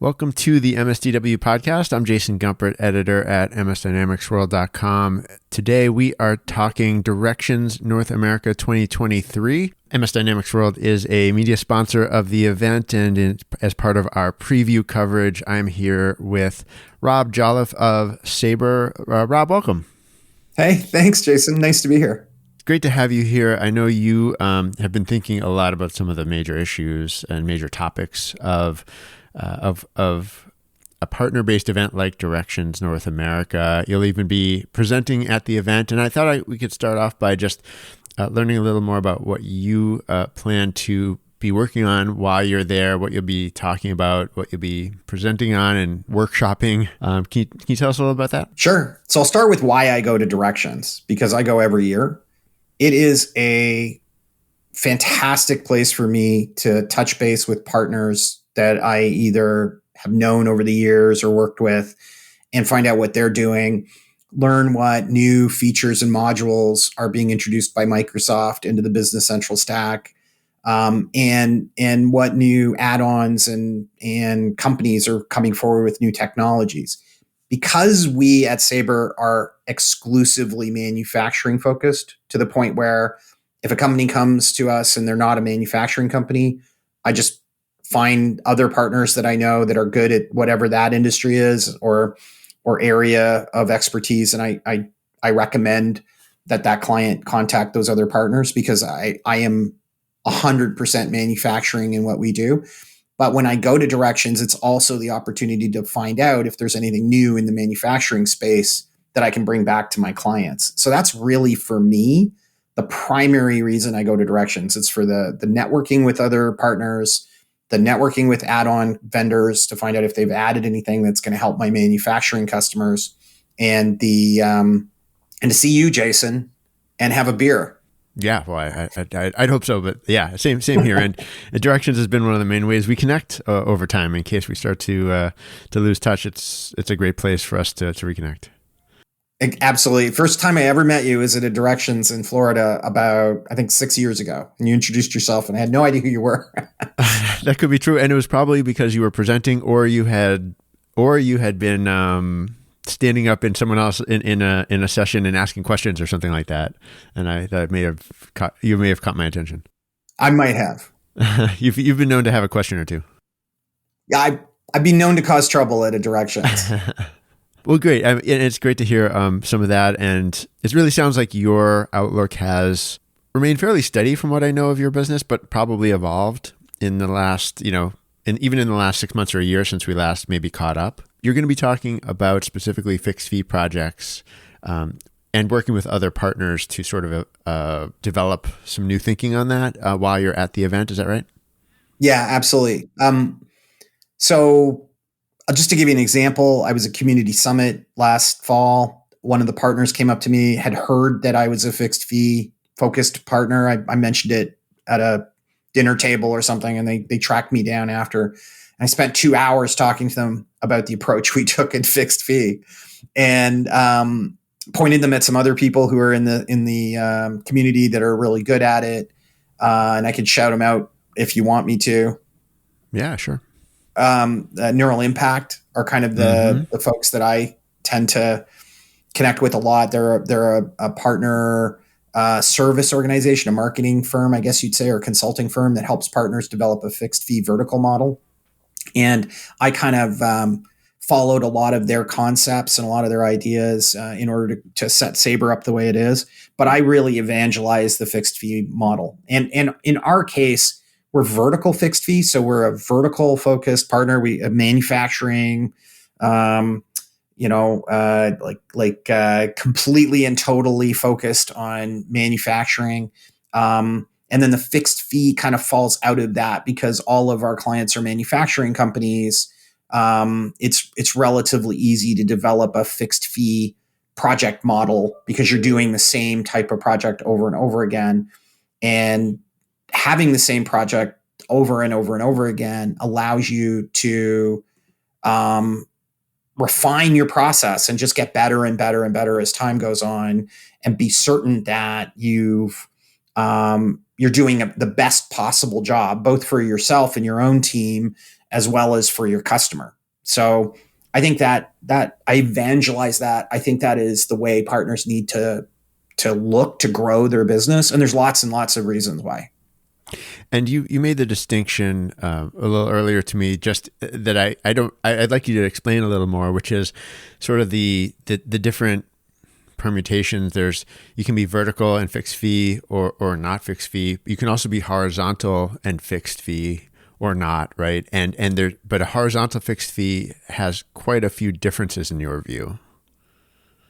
Welcome to the MSDW podcast. I'm Jason Gumpert, editor at msdynamicsworld.com. Today we are talking Directions North America 2023. MS Dynamics World is a media sponsor of the event, and as part of our preview coverage, I'm here with Rob Jolliffe of Sabre. Rob, welcome. Hey, thanks, Jason. Nice to be here. It's great to have you here. I know you have been thinking a lot about some of the major issues and major topics of a partner-based event like Directions North America. You'll even be presenting at the event, and I thought we could start off by just learning a little more about what you plan to be working on while you're there, what you'll be talking about, what you'll be presenting on and workshopping. Can you tell us a little about that? Sure. So I'll start with why I go to Directions, because I go every year. It is a fantastic place for me to touch base with partners that I either have known over the years or worked with and find out what they're doing, learn what new features and modules are being introduced by Microsoft into the Business Central stack, and what new add-ons and companies are coming forward with new technologies. Because we at Sabre are exclusively manufacturing focused, to the point where if a company comes to us and they're not a manufacturing company, I just find other partners that I know that are good at whatever that industry is or area of expertise. And I recommend that client contact those other partners, because I am 100% manufacturing in what we do. But when I go to Directions, it's also the opportunity to find out if there's anything new in the manufacturing space that I can bring back to my clients. So that's really, for me, the primary reason I go to Directions. It's for the networking with other partners, the networking with add-on vendors to find out if they've added anything that's going to help my manufacturing customers, and to see you, Jason, and have a beer. Yeah, well, I'd hope so, but yeah, same here. And Directions has been one of the main ways we connect over time. In case we start to lose touch, it's a great place for us to reconnect. Absolutely. First time I ever met you was at a Directions in Florida about, I think, 6 years ago. And you introduced yourself and I had no idea who you were. That could be true. And it was probably because you were presenting or you had been standing up in someone else in a session and asking questions or something like that. And you may have caught my attention. I might have. You've been known to have a question or two. Yeah, I've been known to cause trouble at a Directions. Well, great. And it's great to hear some of that. And it really sounds like your outlook has remained fairly steady from what I know of your business, but probably evolved in the last, and even in the last 6 months or a year since we last maybe caught up. You're going to be talking about specifically fixed fee projects and working with other partners to sort of develop some new thinking on that while you're at the event. Is that right? Yeah, absolutely. So just to give you an example, I was at Community Summit last fall. One of the partners came up to me, had heard that I was a fixed fee focused partner. I mentioned it at a dinner table or something, and they tracked me down after. And I spent 2 hours talking to them about the approach we took in fixed fee, and pointed them at some other people who are in the community that are really good at it. And I can shout them out if you want me to. Yeah, sure. Neural Impact are kind of the folks that I tend to connect with a lot. They're a partner service organization, a marketing firm, I guess you'd say, or a consulting firm that helps partners develop a fixed fee vertical model. And I kind of followed a lot of their concepts and a lot of their ideas in order to set Sabre up the way it is. But I really evangelize the fixed fee model. And in our case, we're vertical fixed fee. So we're a vertical focused partner. We have manufacturing, completely and totally focused on manufacturing. And then the fixed fee kind of falls out of that because all of our clients are manufacturing companies. It's relatively easy to develop a fixed fee project model because you're doing the same type of project over and over again. And having the same project over and over and over again allows you to refine your process and just get better and better and better as time goes on, and be certain that you're doing the best possible job, both for yourself and your own team, as well as for your customer. So I think that I evangelize that. I think that is the way partners need to look to grow their business. And there's lots and lots of reasons why. And you made the distinction a little earlier to me, just that I'd like you to explain a little more, which is sort of the different permutations. You can be vertical and fixed fee or not fixed fee. You can also be horizontal and fixed fee or not, right? But a horizontal fixed fee has quite a few differences in your view.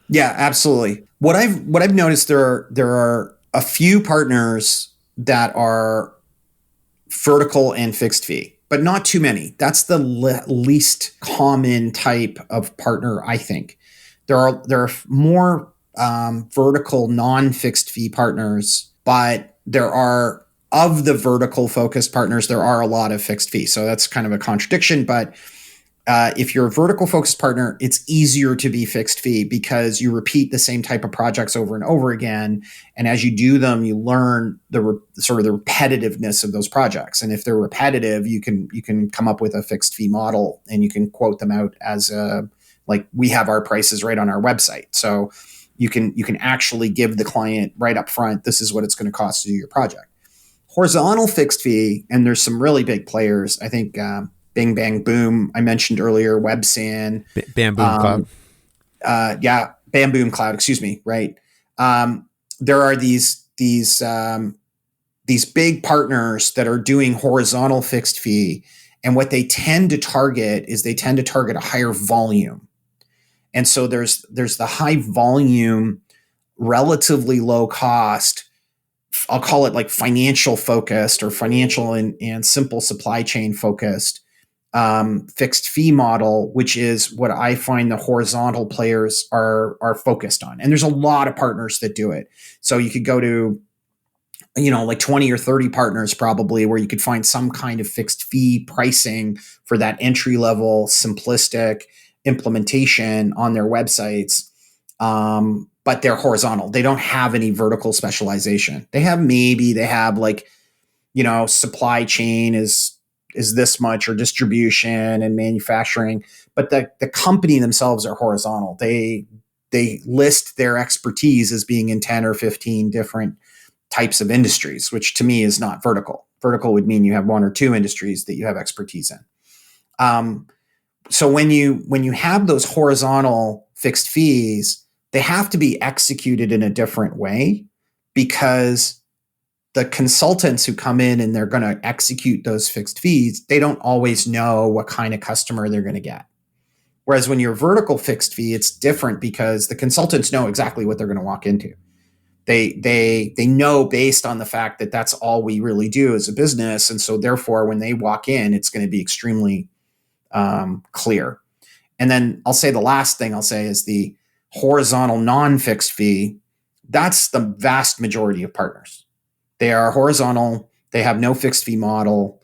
Yeah, absolutely. What I've noticed, there are a few partners that are vertical and fixed fee, but not too many. That's the least common type of partner, I think. There are more vertical non-fixed fee partners, but there are, of the vertical focused partners, there are a lot of fixed fee. So that's kind of a contradiction, but if you're a vertical focused partner, it's easier to be fixed fee because you repeat the same type of projects over and over again. And as you do them, you learn the sort of the repetitiveness of those projects. And if they're repetitive, you can come up with a fixed fee model and you can quote them out as like we have our prices right on our website. So you can actually give the client right up front, this is what it's going to cost to do your project. Horizontal fixed fee, and there's some really big players. I think Bing Bang Boom, I mentioned earlier, WebSan. Bam Boom Cloud. Bam Boom Cloud, excuse me, right. There are these big partners that are doing horizontal fixed fee. And what they tend to target is a higher volume. And so there's the high volume, relatively low cost, I'll call it like financial focused or financial and simple supply chain focused fixed fee model, which is what I find the horizontal players are focused on. And there's a lot of partners that do it. So you could go to, like 20 or 30 partners probably, where you could find some kind of fixed fee pricing for that entry level simplistic implementation on their websites. But they're horizontal. They don't have any vertical specialization. They have like, supply chain is this much, or distribution and manufacturing, but the company themselves are horizontal. They list their expertise as being in 10 or 15 different types of industries, which to me is not vertical. Vertical would mean you have one or two industries that you have expertise in. So when you have those horizontal fixed fees, they have to be executed in a different way, because the consultants who come in and they're going to execute those fixed fees, they don't always know what kind of customer they're going to get. Whereas when you're vertical fixed fee, it's different because the consultants know exactly what they're going to walk into. They know based on the fact that that's all we really do as a business. And so therefore, when they walk in, it's going to be extremely clear. And then I'll say the last thing I'll say is the horizontal non-fixed fee. That's the vast majority of partners. They are horizontal. They have no fixed fee model.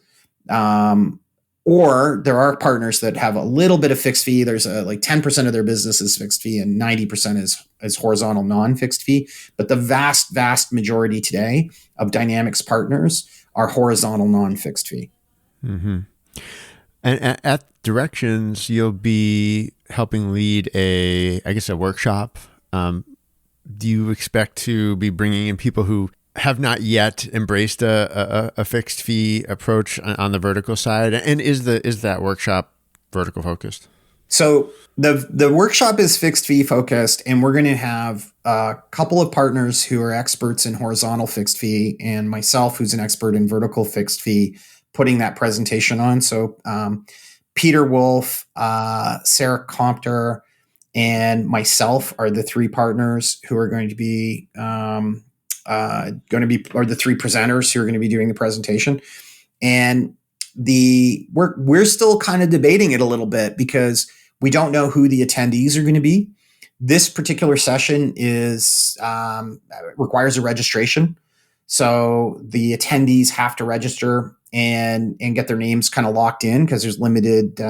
Or there are partners that have a little bit of fixed fee. There's like 10% of their business is fixed fee and 90% is horizontal non-fixed fee. But the vast, vast majority today of Dynamics partners are horizontal non-fixed fee. Mm-hmm. And at Directions, you'll be helping lead a workshop. Do you expect to be bringing in people who have not yet embraced a fixed fee approach on the vertical side? And is that workshop vertical focused? So the workshop is fixed fee focused, and we're going to have a couple of partners who are experts in horizontal fixed fee, and myself, who's an expert in vertical fixed fee, putting that presentation on. So Peter Wolf, Sarah Compter, and myself are the three partners who are going to be or the three presenters who are going to be doing the presentation. And we're still kind of debating it a little bit because we don't know who the attendees are going to be. This particular session requires a registration. So the attendees have to register and get their names kind of locked in because there's limited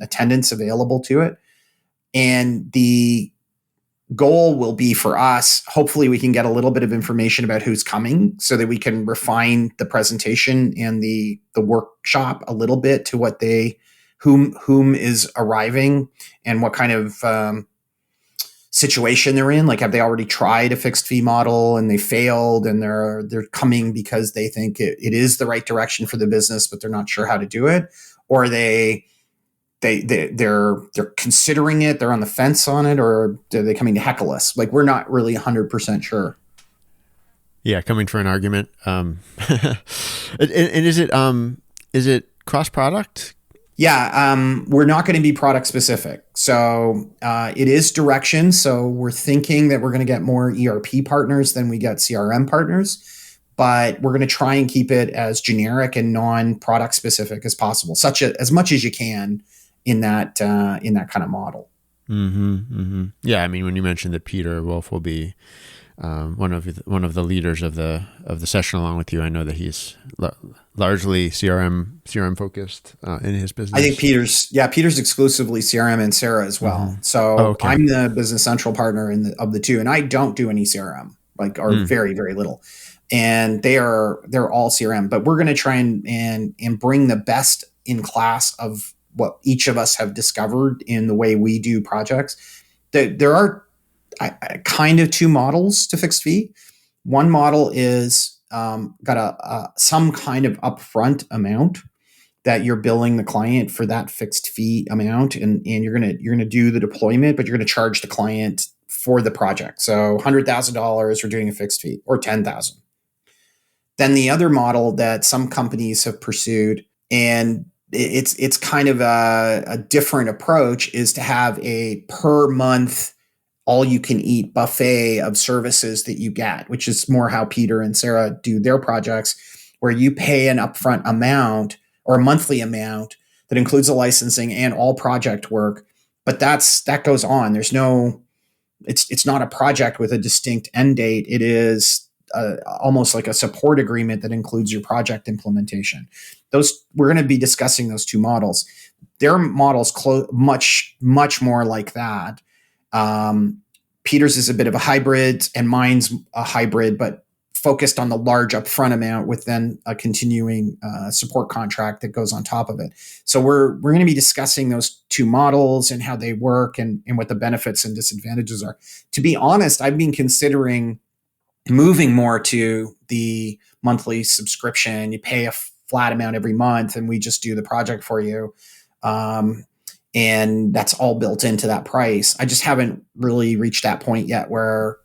attendance available to it. And the goal will be for us, hopefully we can get a little bit of information about who's coming so that we can refine the presentation and the workshop a little bit to what they whom is arriving and what kind of situation they're in. Like, have they already tried a fixed fee model and they failed, and they're coming because they think it is the right direction for the business, but they're not sure how to do it, or they're considering it, they're on the fence on it, or are they coming to heckle us? Like, we're not really 100% sure. Yeah, coming for an argument. And is it cross product? Yeah, we're not going to be product specific. So it is direction. So we're thinking that we're going to get more ERP partners than we get CRM partners, but we're going to try and keep it as generic and non-product specific as possible, as much as you can in that kind of model. Mm-hmm, mm-hmm. Yeah, I mean, when you mentioned that Peter Wolf will be one of the leaders of the session along with you, I know that he's largely CRM focused in his business. I think Peter's exclusively CRM, and Sarah as well. Mm-hmm. So okay. I'm the Business Central partner of the two, and I don't do any CRM, or very, very little. And they're all CRM, but we're going to try and bring the best in class of what each of us have discovered in the way we do projects. There are kind of two models to fixed fee. One model is got some kind of upfront amount that you're billing the client for that fixed fee amount, and you're gonna do the deployment, but you're gonna charge the client for the project. So $100,000, we're doing a fixed fee, or $10,000. Then the other model that some companies have pursued, and it's kind of a different approach, is to have a per month all you can eat buffet of services that you get, which is more how Peter and Sarah do their projects, where you pay an upfront amount or a monthly amount that includes the licensing and all project work. But that goes on. There's it's not a project with a distinct end date. It is almost like a support agreement that includes your project implementation. We're going to be discussing those two models. Their models much more like that. Peter's is a bit of a hybrid, and mine's a hybrid, but focused on the large upfront amount with then a continuing support contract that goes on top of it. So we're going to be discussing those two models and how they work and what the benefits and disadvantages are. To be honest, I've been considering moving more to the monthly subscription. You pay a flat amount every month, and we just do the project for you. And that's all built into that price. I just haven't really reached that point yet where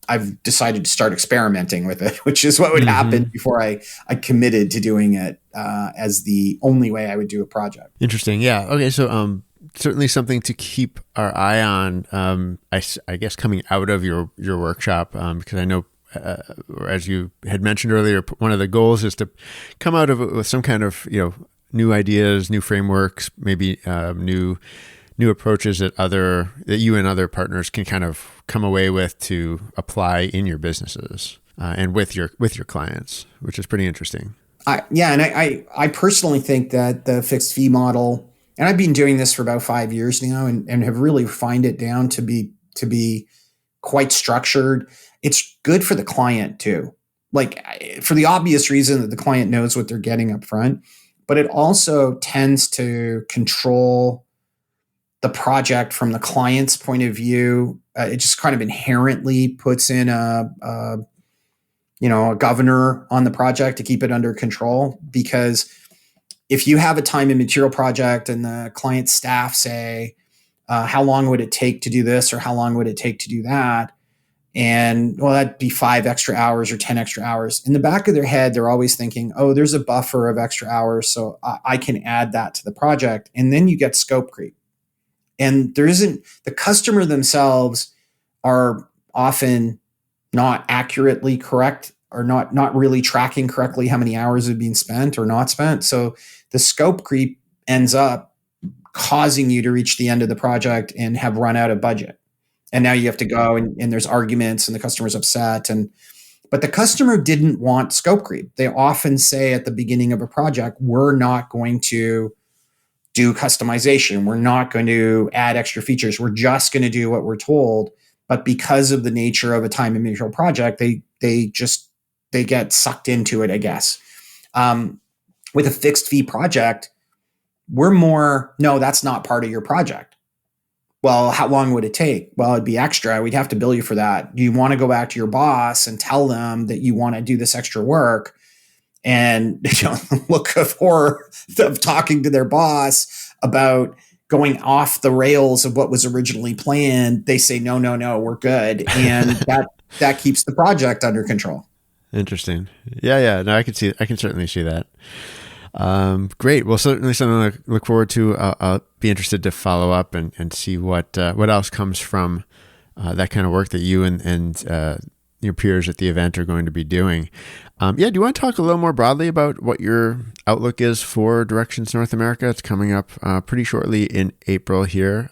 I've decided to start experimenting with it, which is what would happen before I committed to doing it as the only way I would do a project. Interesting. Yeah. Okay. So certainly something to keep our eye on, I guess, coming out of your workshop, because I know, as you had mentioned earlier, one of the goals is to come out of it with some kind of, new ideas, new frameworks, maybe new approaches that you and other partners can kind of come away with to apply in your businesses and with your clients, which is pretty interesting. I personally think that the fixed fee model, and I've been doing this for about 5 years now, and have really refined it down to be quite structured. It's good for the client too, like for the obvious reason that the client knows what they're getting up front. But it also tends to control the project from the client's point of view. It just kind of inherently puts in a governor on the project to keep it under control. Because if you have a time and material project and the client staff say, how long would it take to do this, or how long would it take to do that? And that'd be 5 extra hours or 10 extra hours. In the back of their head, they're always thinking, there's a buffer of extra hours, so I can add that to the project. And then you get scope creep. And the customer themselves are often not accurately correct, or not really tracking correctly how many hours have been spent or not spent. So the scope creep ends up causing you to reach the end of the project and have run out of budget. And now you have to go and there's arguments and the customer's upset. But the customer didn't want scope creep. They often say at the beginning of a project, we're not going to do customization. We're not going to add extra features. We're just going to do what we're told. But because of the nature of a time and material project, they get sucked into it, I guess. With a fixed fee project, We're more, no, that's not part of your project. Well, how long would it take? Well, it'd be extra. We'd have to bill you for that. Do you want to go back to your boss and tell them that you want to do this extra work? And look of horror of talking to their boss about going off the rails of what was originally planned. They say, no, no, no, we're good. And that keeps the project under control. Interesting. Yeah, yeah. No, I can certainly see that. Great. Well, certainly something to look forward to. I'll be interested to follow up and see what else comes from that kind of work that you and your peers at the event are going to be doing. Do you want to talk a little more broadly about what your outlook is for Directions North America? It's coming up pretty shortly in April here.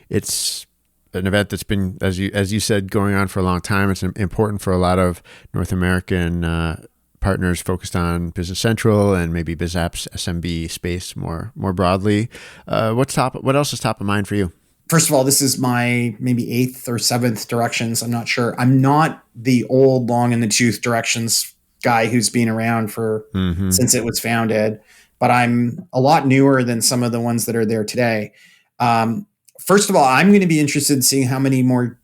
It's an event that's been, as you said, going on for a long time. It's important for a lot of North American partners focused on Business Central and maybe Biz Apps SMB space more broadly. What else is top of mind for you? First of all, this is my maybe 8th or 7th Directions. I'm not sure. I'm not the old long in the tooth Directions guy who's been around for since it was founded, but I'm a lot newer than some of the ones that are there today. First of all, I'm going to be interested in seeing how many more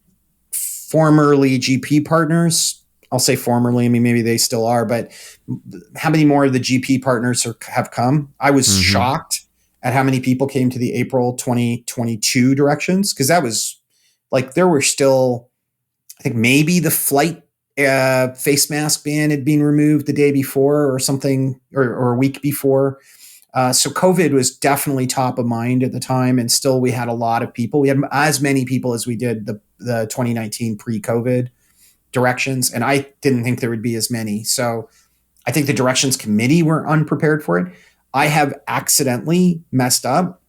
formerly GP partners, I'll say formerly, I mean, maybe they still are, but how many more of the GP partners have come? I was shocked at how many people came to the April 2022 Directions, because that was like, there were still, I think maybe the flight face mask ban had been removed the day before or something, or a week before. So COVID was definitely top of mind at the time, and still we had a lot of people. We had as many people as we did the 2019 pre-COVID Directions, and I didn't think there would be as many. So I think the Directions committee were unprepared for it. I have accidentally messed up,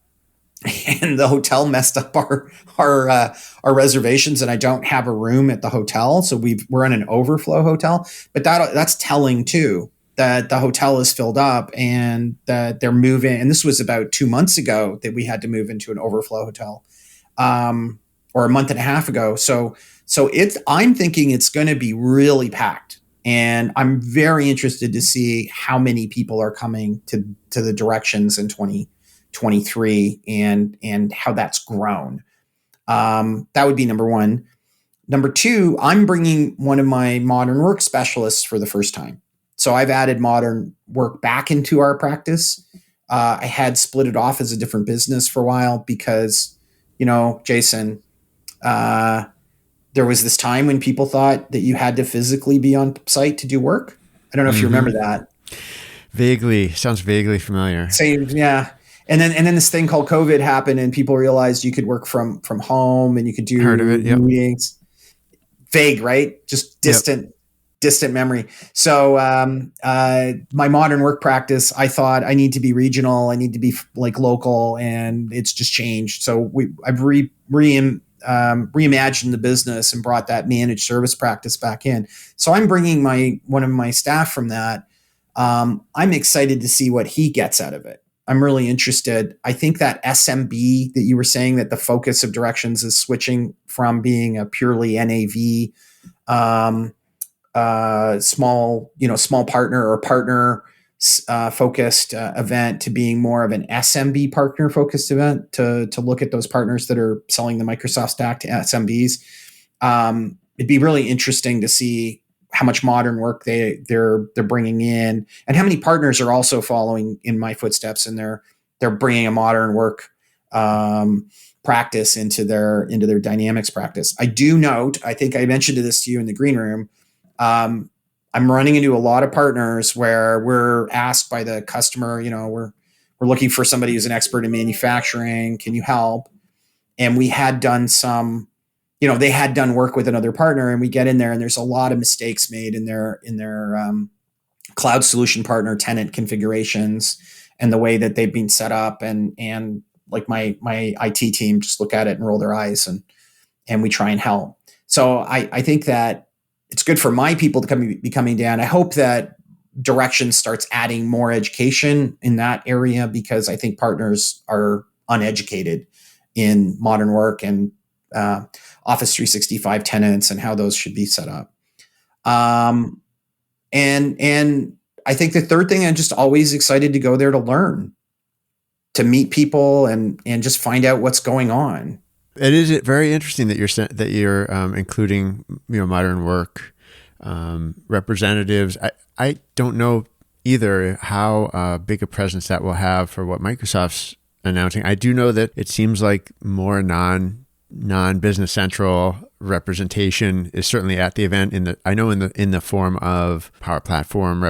and the hotel messed up our reservations, and I don't have a room at the hotel. So we're in an overflow hotel, but that's telling too, that the hotel is filled up and that they're moving. And this was about 2 months ago that we had to move into an overflow hotel, or a month and a half ago. So I'm thinking it's going to be really packed. And I'm very interested to see how many people are coming to the Directions in 2023 and how that's grown. That would be number one. Number two, I'm bringing one of my modern work specialists for the first time. So I've added modern work back into our practice. I had split it off as a different business for a while because, Jason, there was this time when people thought that you had to physically be on site to do work. I don't know if you remember that. Sounds vaguely familiar. Same, yeah. And then this thing called COVID happened, and people realized you could work from home and you could do meetings. Vague, right? Just distant memory. So my modern work practice, I thought I need to be regional, I need to be like local, and it's just changed. So I've reimagined the business and brought that managed service practice back in. So I'm bringing one of my staff from that. I'm excited to see what he gets out of it. I'm really interested. I think that SMB that you were saying, that the focus of Directions is switching from being a purely NAV small partner or partner focused event to being more of an SMB partner focused event to look at those partners that are selling the Microsoft stack to SMBs. It'd be really interesting to see how much modern work they're bringing in, and how many partners are also following in my footsteps, and they're bringing a modern work practice into their Dynamics practice. I do note, I think I mentioned this to you in the green room. I'm running into a lot of partners where we're asked by the customer, we're looking for somebody who's an expert in manufacturing. Can you help? And we had done some, they had done work with another partner, and we get in there and there's a lot of mistakes made in their cloud solution partner tenant configurations and the way that they've been set up. And like my IT team just look at it and roll their eyes, and we try and help. So I think that it's good for my people to be coming down. I hope that Directions starts adding more education in that area, because I think partners are uneducated in modern work and Office 365 tenants and how those should be set up. And I think the third thing, I'm just always excited to go there to learn. meet people and just find out what's going on. It is very interesting that you're including modern work representatives. I don't know either how big a presence that will have for what Microsoft's announcing. I do know that it seems like more non-Business Central representation is certainly at the event. In the form of Power Platform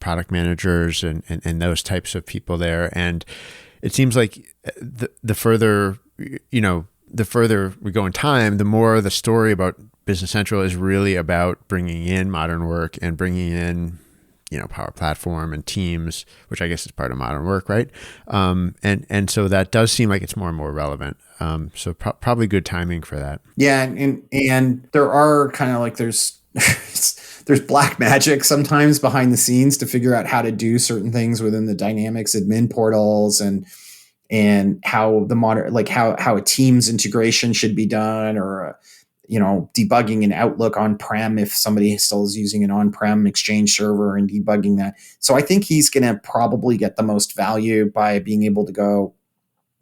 product managers and those types of people there. And it seems like the further we go in time, the more the story about Business Central is really about bringing in modern work and bringing in Power Platform and Teams, which I guess is part of modern work, right? And so that does seem like it's more and more relevant. So probably good timing for that. Yeah, and there are kind of like there's black magic sometimes behind the scenes to figure out how to do certain things within the Dynamics admin portals and how the modern how a Teams integration should be done, or debugging an Outlook on-prem if somebody still is using an on-prem Exchange server and debugging that. So I think he's going to probably get the most value by being able to go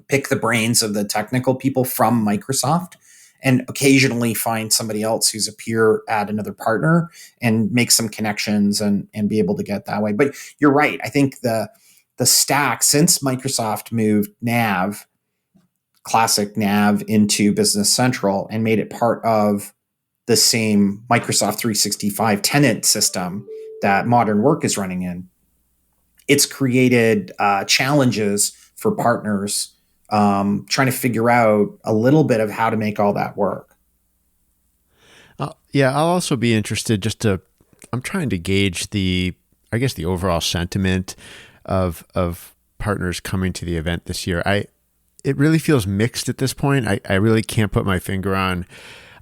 pick the brains of the technical people from Microsoft and occasionally find somebody else who's a peer at another partner and make some connections and be able to get that way. But you're right. I think the stack, since Microsoft moved classic Nav into Business Central and made it part of the same Microsoft 365 tenant system that modern work is running in, it's created challenges for partners trying to figure out a little bit of how to make all that work. Yeah, I'll also be interested I'm trying to gauge the overall sentiment of partners coming to the event this year. It really feels mixed at this point. I really can't put my finger on.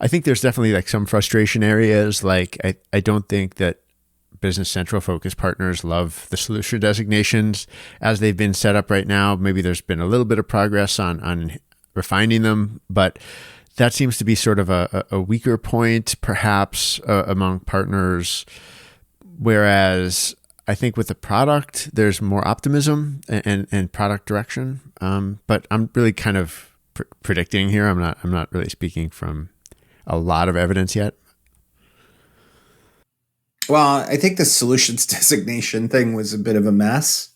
I think there's definitely like some frustration areas. Like I don't think that Business Central focused partners love the solution designations as they've been set up right now. Maybe there's been a little bit of progress on refining them, but that seems to be sort of a weaker point perhaps among partners. Whereas I think with the product, there's more optimism and product direction. But I'm really kind of predicting here. I'm not really speaking from a lot of evidence yet. Well, I think the solutions designation thing was a bit of a mess,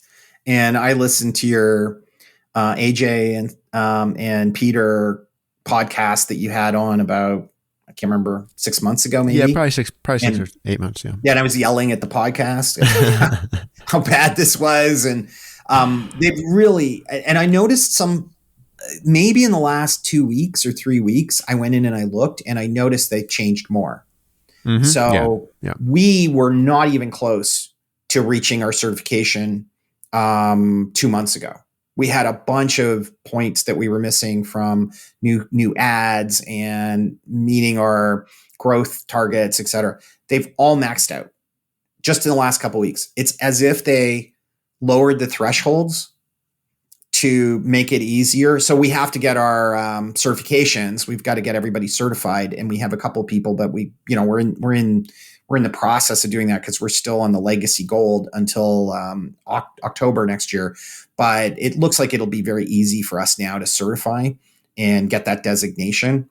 and I listened to your AJ and Peter podcast that you had on about, I can't remember, 6 months ago, maybe. Yeah, probably six or 8 months. Yeah. Yeah, and I was yelling at the podcast how bad this was, and they've really. And I noticed some, maybe in the last 2 weeks or 3 weeks, I went in and I looked, and I noticed they changed more. Mm-hmm. So we were not even close to reaching our certification 2 months ago. We had a bunch of points that we were missing from new ads and meeting our growth targets, et cetera. They've all maxed out just in the last couple of weeks. It's as if they lowered the thresholds to make it easier. So we have to get our certifications. We've got to get everybody certified, and we have a couple of people, but we're in the process of doing that because we're still on the legacy gold until October next year. But it looks like it'll be very easy for us now to certify and get that designation.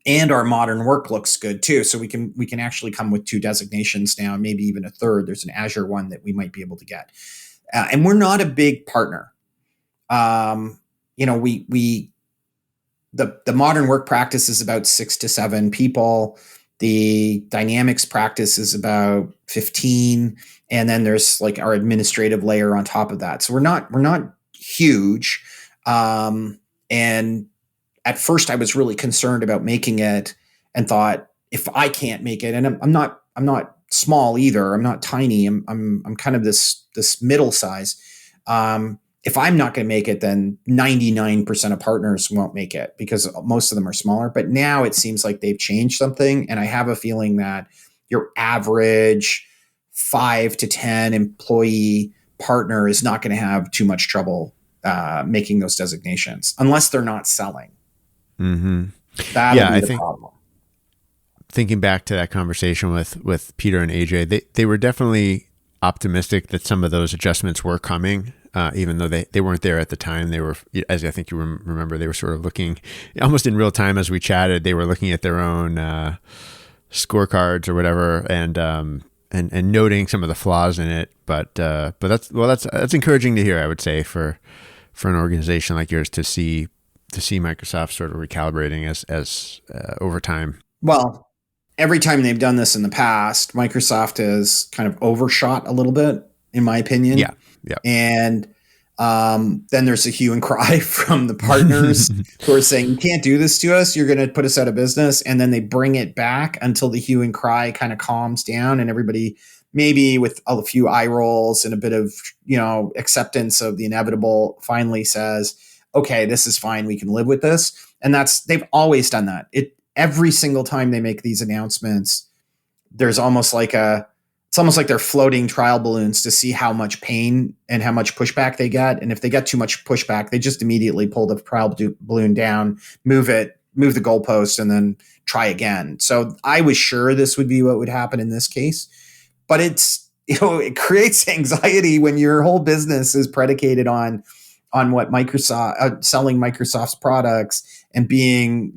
And our modern work looks good too. So we can actually come with 2 designations now, maybe even a third. There's an Azure one that we might be able to get. And we're not a big partner. The modern work practice is about 6 to 7 people. The Dynamics practice is about 15. And then there's like our administrative layer on top of that. So we're not huge. And at first I was really concerned about making it and thought, if I can't make it, and I'm not small either. I'm not tiny. I'm kind of this middle size. If I'm not going to make it, then 99% of partners won't make it because most of them are smaller. But now it seems like they've changed something. And I have a feeling that your average 5 to 10 employee partner is not going to have too much trouble making those designations unless they're not selling. Mm-hmm. That'll be the problem. Thinking back to that conversation with Peter and AJ, they were definitely optimistic that some of those adjustments were coming. even though they weren't there at the time. They were, as I think you remember, they were sort of looking almost in real time as we chatted. They were looking at their own scorecards or whatever, and noting some of the flaws in it. But that's encouraging to hear, I would say, for an organization like yours to see Microsoft sort of recalibrating as over time. Well, every time they've done this in the past, Microsoft has kind of overshot a little bit, in my opinion. Yeah. And then there's a hue and cry from the partners who are saying, you can't do this to us. You're going to put us out of business. And then they bring it back until the hue and cry kind of calms down, and everybody, maybe with a few eye rolls and a bit of, acceptance of the inevitable, finally says, okay, this is fine. We can live with this. And they've always done that. Every single time they make these announcements, there's almost like it's almost like they're floating trial balloons to see how much pain and how much pushback they get. And if they get too much pushback, they just immediately pull the trial balloon down, move the goalpost, and then try again. So I was sure this would be what would happen in this case, but it creates anxiety when your whole business is predicated on what Microsoft, selling Microsoft's products and being,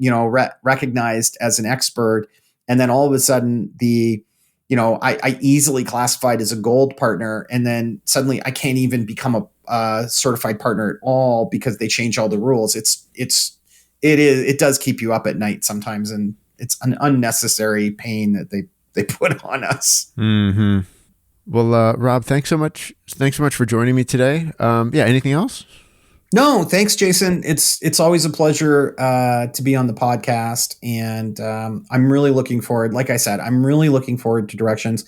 recognized as an expert. And then all of a sudden I easily classified as a gold partner. And then suddenly I can't even become a certified partner at all because they change all the rules. It does keep you up at night sometimes. And it's an unnecessary pain that they put on us. Mm-hmm. Well, Rob, thanks so much for joining me today. Anything else? No, thanks, Jason. It's always a pleasure to be on the podcast, and I'm really looking forward. Like I said, I'm really looking forward to Directions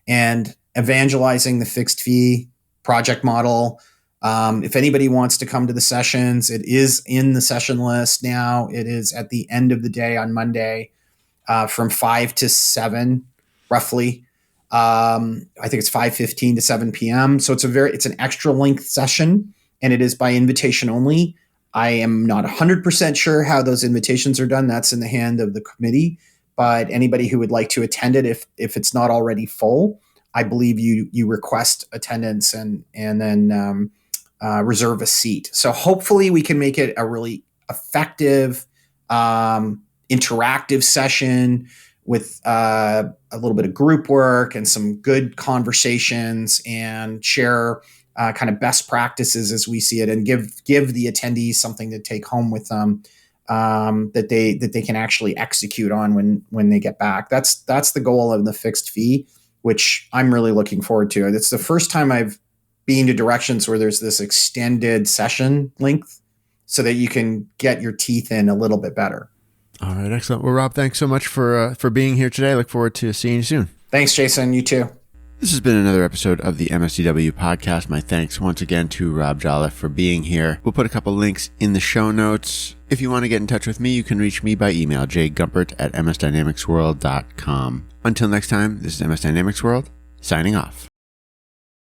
and evangelizing the fixed fee project model. If anybody wants to come to the sessions, it is in the session list now. It is at the end of the day on Monday, from 5 to 7, roughly. I think it's 5:15 to 7 p.m. So it's an extra length session. And it is by invitation only. I am not 100% sure how those invitations are done. That's in the hand of the committee. But anybody who would like to attend it, if it's not already full, I believe you request attendance and then reserve a seat. So hopefully we can make it a really effective, interactive session with a little bit of group work and some good conversations, and share kind of best practices as we see it, and give the attendees something to take home with them that they can actually execute on when they get back. That's the goal of the fixed fee, which I'm really looking forward to. It's the first time I've been to Directions where there's this extended session length so that you can get your teeth in a little bit better. All right, excellent. Well, Rob, thanks so much for being here today. I look forward to seeing you soon. Thanks, Jason. You too. This has been another episode of the MSDW podcast. My thanks once again to Rob Jolliffe for being here. We'll put a couple links in the show notes. If you want to get in touch with me, you can reach me by email, jgumpert@msdynamicsworld.com. Until next time, this is MS Dynamics World, signing off.